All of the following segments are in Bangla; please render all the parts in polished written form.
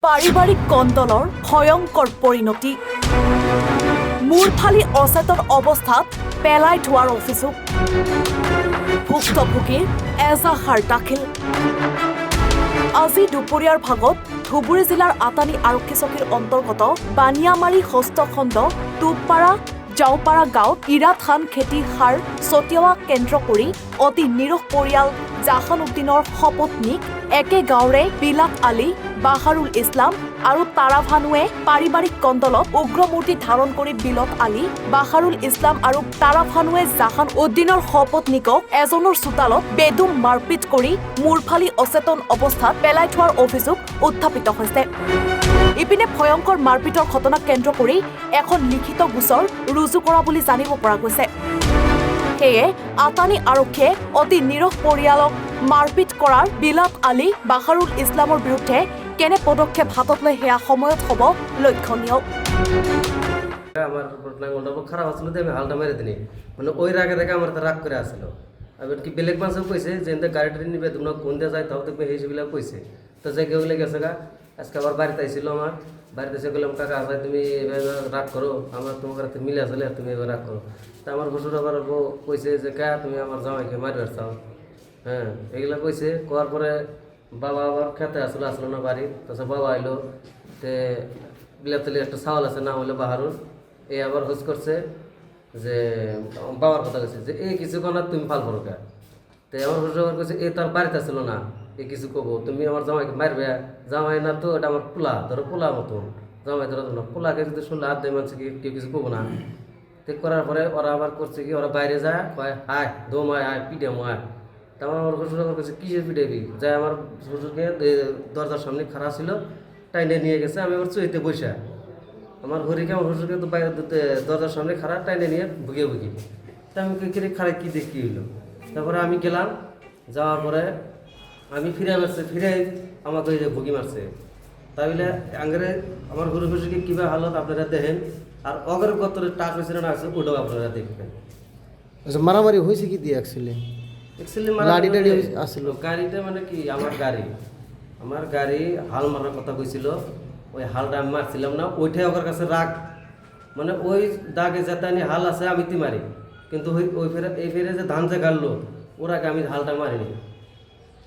পাৰিবাৰিক কন্দলৰ ভয়ংকৰ পৰিণতি মূৰফালি অচেতন অৱস্থাত পেলাই থোৱাৰ অভিযোগ ভুক্তভোগীৰ এজাহাৰ দাখিল আজি দুপৰীয়াৰ ভাগত ধুবুৰী জিলাৰ আতানি আৰক্ষী চকীৰ অন্তৰ্গত বানিয়ামাৰী হস্তখণ্ড টুপপাৰা জাওপাৰা গাঁৱত ইৰাত খান খেতি সাৰ ছটিওৱা কেন্দ্ৰ কৰি অতি নিৰহ পৰিয়াল জাহান উদ্দিনৰ সপত্নীক একে গাঁৱৰে বিলাত আলী বাহাৰুল ইছলাম আৰু তাৰা ভানুৱে পাৰিবাৰিক কন্দলত উগ্ৰমূৰ্তি ধাৰণ কৰি বিলত আলী বাহাৰুল ইছলাম আৰু তাৰা ভানুৱে জাহান উদ্দিনৰ সপত্নীকক এজনৰ চোতালত বেদুম মাৰপিট কৰি মূৰফালি অচেতন অৱস্থাত পেলাই থোৱাৰ অভিযোগ উত্থাপিত হৈছে। ইপিনে ভয়ংকৰ মাৰপিটৰ ঘটনাক কেন্দ্ৰ কৰি এখন লিখিত গোচৰ ৰুজু কৰা বুলি জানিব পৰা গৈছে। সেয়ে আতানি আৰক্ষীয়ে অতি নিৰহ পৰিয়ালক মাৰপিট কৰাৰ বিলাত আলী বাহাৰুল ইছলামৰ বিৰুদ্ধে কেনে পদক্ষেপ হাতত লয় সেয়া সময়ত হ'ব লক্ষণীয়। আমার নাঙ্গলটা খারাপ আসলো আমি হালটা মেরে দিনি মানে ওই রাগে রেখে আমার রাগ করে আসলো এবার কি বেলেগ মানুষও কইছে যে গাড়িটা নিবে তোমরা কোন দিয়ে যাই তাও দেখবে সেইসবগুলো কইছে তো যে কেউগুলো গেছে গা আজকে আবার বাড়িতে আইছিল আমার বাড়িতে এসে গেলাম কাকা ভাই তুমি এবার রাগ করো আমার তোমার কাছে মিলে আসলে তুমি এবার রাগ করো তা আমার শ্বশুর আবার কইছে যে কা তুমি আমার জামাইকে মারবার চাও হ্যাঁ এগুলো কইছে কোয়ার পরে বাবা আবার খেতে আসলো না বাড়ি তাছাড়া বাবা আইলো তে বিলাতলি একটা চাউল আছে না হইলো বাহারুর এই আবার হোস করছে যে বাবার কথা কইছে যে এই কিছু কোনা তুমি ফাল করো কে তো আমার শ্বশুর আবার কইছে এই তার বাড়িতে আসলো না এই কিছু কবো তুমি আমার জামাইকে মারবে জামাই না তো এটা আমার পোলা ধরো পোলা মতন জামাই ধরো না পোলাকে যদি শুনলে হাত দেয় মানুষকে কেউ কিছু কবো না ঠিক করার পরে ওরা আবার করছে কি ওরা বাইরে যায় কয় হায় দোম আয় পিঠে আয় তা আমার শ্বশুর আবার করছে কিসের পিঠেবি যাই আমার শ্বশুরকে দরজার সামনে খারাপ ছিল টাইনে নিয়ে গেছে আমি আবার চইতে বসে আমার ঘড়িকে আমার শ্বশুরকে তো বাইরে দরজার সামনে খারাপ টাইনে নিয়ে ভুগে তা আমি কিরে খারাপ কী দেখি হইলো তারপরে আমি গেলাম যাওয়ার পরে আমি ফিরে আমাকে ওই যে ভুগি মারছে তাহলে আঙ্গরে আমার গরু শ্বশুরকে কীভাবে হালত আপনারা দেখেন আর অগর গতরে টাক হয়েছিল না আছে ওটাও আপনারা দেখবেন। আচ্ছা মারামারি হয়েছে কি দিয়ে অ্যাকচুয়ালি গাড়িটা মানে কি আমার গাড়ি হাল মারার কথা কইছিল ওই হালটা আমি মারছিলাম না ওইটাই ওর কাছে রাগ মানে ওই দাগে যেতানি হাল আছে আমি তি মারি কিন্তু ওই ফেরে এই ফেরে যে ধান যে গাড়লো ওর আগে আমি হালটা মারিনি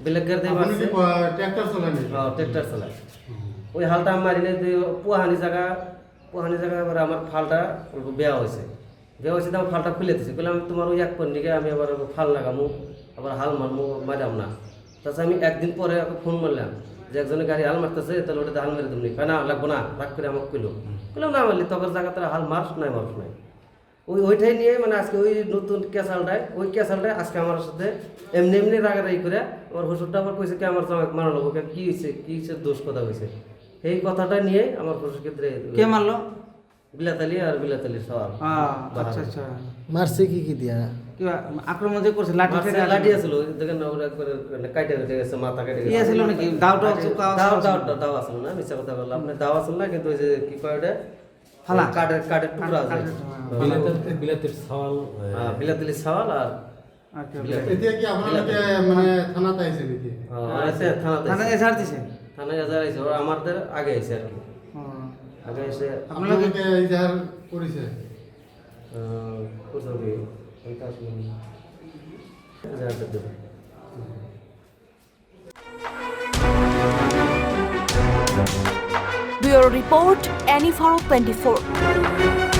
বেলেগ গাড়ি দিয়ে মারছে ট্রেক্টর চালায় ওই হালটা আমি মারিনি পোহানি জায়গা এবার আমার ফালটা বেয়া হয়েছে তো আমার ফালটা খুলে দিয়েছে বলে আমি তোমার ওই এক পন্ডিকে আমি আবার ফাল লাগামো আবার হাল মারমো মারাম না তাছাড়া আমি একদিন পরে ফোন মারলাম যে একজনের গাড়ি হাল মারতেছে তাহলে ওটাতে হাল মেরে তুমি না লাগবো না রাগ করে আমাকে কইলাম না মারলি তখন জায়গাতে হাল মারস নাই ওইটাই নিয়ে মানে আজকে ওই নতুন ওই ক্যাসালটায় আজকে আমার সাথে এমনি রাগারাগি করে আমার শ্বশুরটা আবার কইছে কি আমার জামাই মারা লোক কি হয়েছে দোষ কথা হয়েছে এই কথাটা নিয়ে আমার শ্বশুর ক্ষেত্রে কে মারলো বিলাতালি আর বিলাতালির সওয়াল আচ্ছা মারছে কি দিয়া কি আক্রমণ যে করছে লাঠি আছিল দেখেন ওরা করে কাইটে গেছে মাথা কেটে গেছে ছিল নাকি দাও আসলো না মিছা কথা বললাম আপনি দাও আসল না কিন্তু ওই যে কি কয় ওটা ফালা কাঠের টুকরা আছে বিলাতের সওয়াল বিলাতালির সওয়াল আর এতিয়া কি আপোনালোকে মানে থানাত আহিছে নেকি থানায় এজাহার দিছে থানায় এজাহার আইছে ওরা আমাদের আগে আইছে আর কি আগে এসে আপোনালোকে ইজাহার কৰিছে করতে ওই কাজ এজাহার দেবে Bureau Report, Any 24